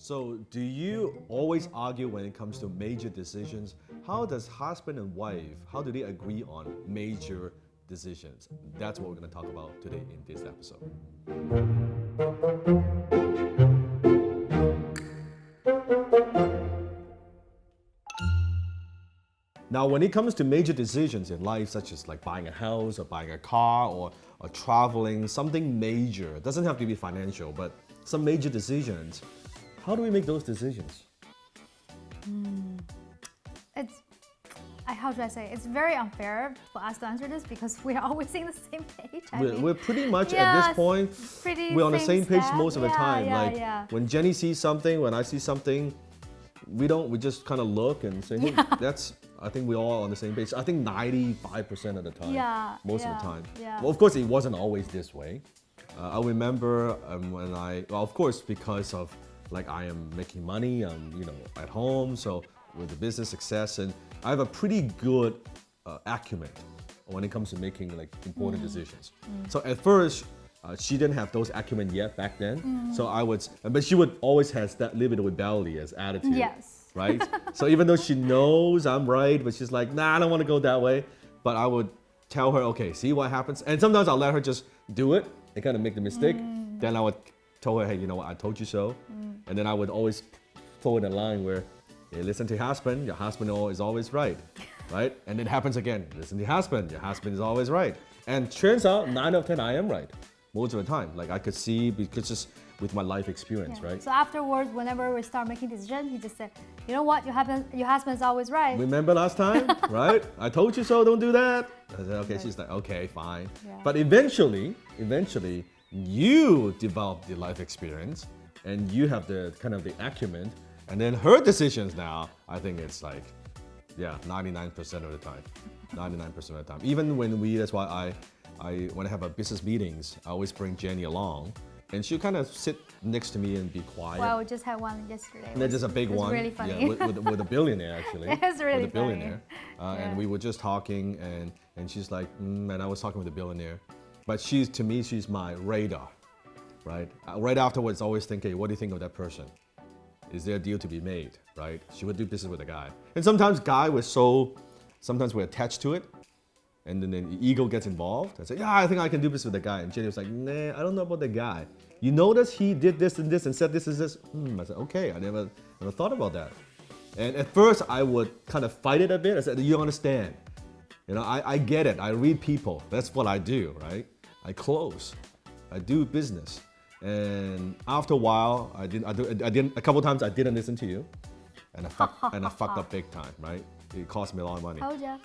So, do you always argue when it comes to major decisions? How does husband and wife, how do they agree on major decisions? That's what we're going to talk about today in this episode. Now, when it comes to major decisions in life, such as like buying a house or buying a car or traveling, something major, it doesn't have to be financial, but some major decisions, how do we make those decisions? How should I say? It's very unfair for us to answer this because we are always in the same page. We're pretty much at this point, we're on the same page most of the time. When Jennie sees something, when I see something, we just kind of look and say, hey, I think we're all on the same page. I think 95% of the time, most of the time. Yeah. Well, of course, it wasn't always this way. I remember when of course, because of like I am making money, I'm at home, so with the business success, and I have a pretty good acumen when it comes to making like important decisions. So at first, she didn't have those acumen yet back then. So but she would always has that little bit of rebellious attitude. Yes. Right? So even though she knows I'm right, but she's like, nah, I don't want to go that way. But I would tell her, okay, see what happens. And sometimes I'll let her just do it and kind of make the mistake. Then I would tell her, hey, you know what, I told you so. And then I would always throw in a line where, hey, listen to your husband is always right, right? And it happens again, listen to your husband is always right. And turns out 9 out of 10 I am right, most of the time. Like I could see because just with my life experience, right? So afterwards, whenever we start making decisions, he just said, you know what, your husband's always right. Remember last time, right? I told you so, don't do that. I said, okay, she's like, okay, fine. Yeah. But eventually, you develop the life experience and you have the kind of the acumen, and then her decisions now, I think it's like, 99% of the time. 99% of the time. Even when that's why when I have a business meetings, I always bring Jennie along, and she'll kind of sit next to me and be quiet. Well, we just had one yesterday. And just a big one. Really funny. Yeah, with a billionaire actually. It was really with a billionaire. funny. And we were just talking, and she's like, and I was talking with the billionaire, but to me, she's my radar, right? Right afterwards, I always think, hey, what do you think of that person? Is there a deal to be made, right? She would do business with a guy. And sometimes sometimes we're attached to it, and then the ego gets involved. I say, I think I can do business with the guy. And Jennie was like, nah, I don't know about the guy. You notice he did this and this and said this and this? I said, okay, I never thought about that. And at first, I would kind of fight it a bit. I said, you don't understand. I get it. I read people. That's what I do, right? I close. I do business. And after a while, a couple times I didn't listen to you, and I fucked up big time, right? It cost me a lot of money. Told ya.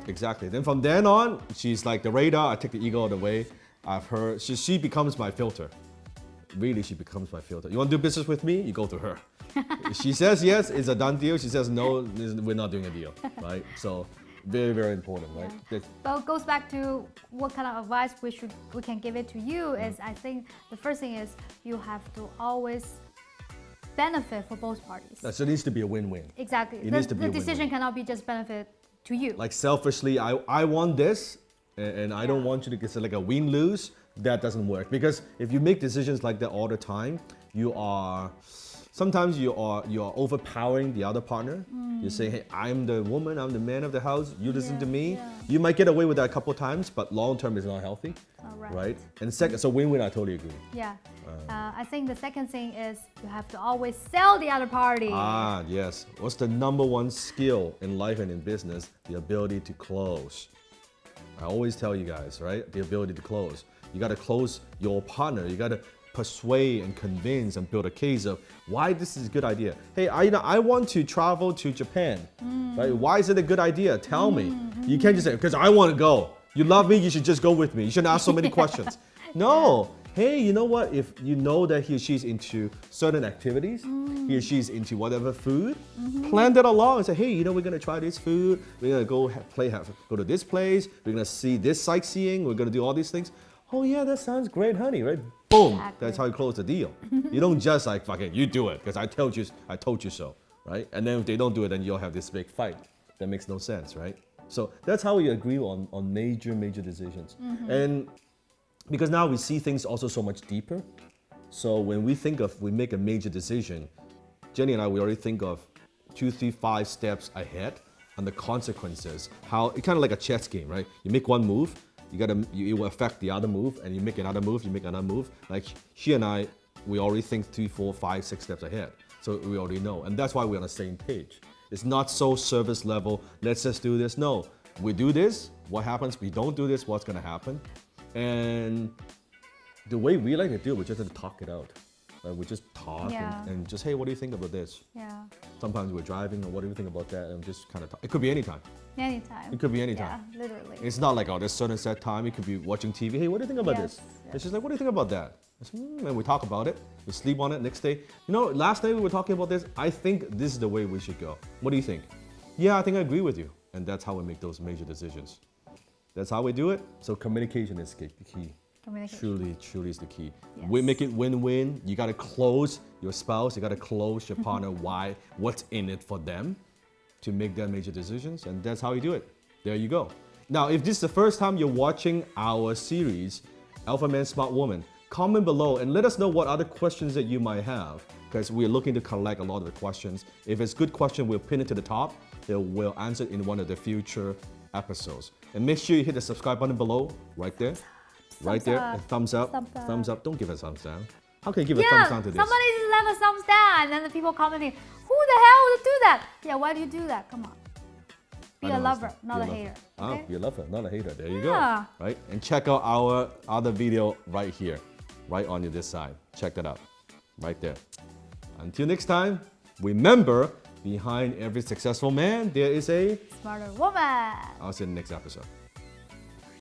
Exactly. Then from then on, she's like the radar. I take the ego out of the way. She becomes my filter. Really, she becomes my filter. You want to do business with me? You go to her. She says yes, it's a done deal. She says no, we're not doing a deal, right? So very, very important, right? Yeah. But it goes back to what kind of advice we can give it to you is I think the first thing is you have to always benefit for both parties. So it needs to be a win-win. Exactly. It needs to be the a decision win-win. cannot be just benefit to you. Like selfishly, I want this, and I don't want you to get like a win-lose. That doesn't work, because if you make decisions like that all the time, sometimes you are overpowering the other partner. You say, hey, I'm the woman, I'm the man of the house, you listen to me. Yeah. You might get away with that a couple of times, but long term is not healthy. All right. Right? And second, so win-win, I totally agree. Yeah. I think the second thing is you have to always sell the other party. Ah, yes. What's the number one skill in life and in business? The ability to close. I always tell you guys, right? The ability to close. You got to close your partner. You got to persuade and convince and build a case of why this is a good idea. Hey, I want to travel to Japan, right? Why is it a good idea? Tell me. You can't just say, because I want to go. You love me, you should just go with me. You shouldn't ask so many questions. No. Hey, you know what? If you know that he or she's into certain activities, he or she's into whatever food, plan that along and say, hey, we're gonna try this food. We're gonna go to this place. We're gonna see this sightseeing. We're gonna do all these things. Oh yeah, that sounds great, honey, right? Boom, Exactly. That's how you close the deal. You don't just like, fucking, you do it, because I told you so, right? And then if they don't do it, then you'll have this big fight. That makes no sense, right? So that's how we agree on major decisions. And because now we see things also so much deeper. So when we make a major decision, Jennie and I, we already think of 2, 3, 5 steps ahead and the consequences. How it's kind of like a chess game, right? You make one move, it will affect the other move, and you make another move, you make another move. Like she and I, we already think 3, 4, 5, 6 steps ahead. So we already know. And that's why we're on the same page. It's not so surface level, let's just do this. No, we do this, what happens? We don't do this, what's gonna happen? And the way we like to do it, we just have to talk it out. Like we just talk and just, hey, what do you think about this? Yeah. Sometimes we're driving, or what do you think about that? And just kind of talk. It could be anytime. Anytime. It could be anytime. Yeah, literally. It's not like, oh, there's certain set time. It could be watching TV. Hey, what do you think about this? Yes. It's just like, what do you think about that? And we talk about it. We sleep on it next day. You know, last night we were talking about this. I think this is the way we should go. What do you think? Yeah, I think I agree with you. And that's how we make those major decisions. That's how we do it. So communication is the key. Communication. Truly is the key. Yes. We make it win-win. You gotta close your spouse. You gotta close your partner. Why? What's in it for them to make their major decisions, and that's how you do it. There you go. Now, if this is the first time you're watching our series, Alpha Man Smart Woman, comment below and let us know what other questions that you might have, because we're looking to collect a lot of the questions. If it's a good question, we'll pin it to the top. We'll answer it in one of the future episodes. And make sure you hit the subscribe button below, right there. Right there, a thumbs up, thumbs up. Don't give a thumbs down. How can you give a thumbs down to this? Somebody just left a thumbs down, and then the people commenting, who the hell would do that? Yeah, why do you do that? Come on. Be a lover, not a hater. Okay? Be a lover, not a hater. There you Yeah. go. Right? And check out our other video right here, right on this side. Check that out. Right there. Until next time, remember, behind every successful man, there is a Smarter woman. I'll see you in the next episode.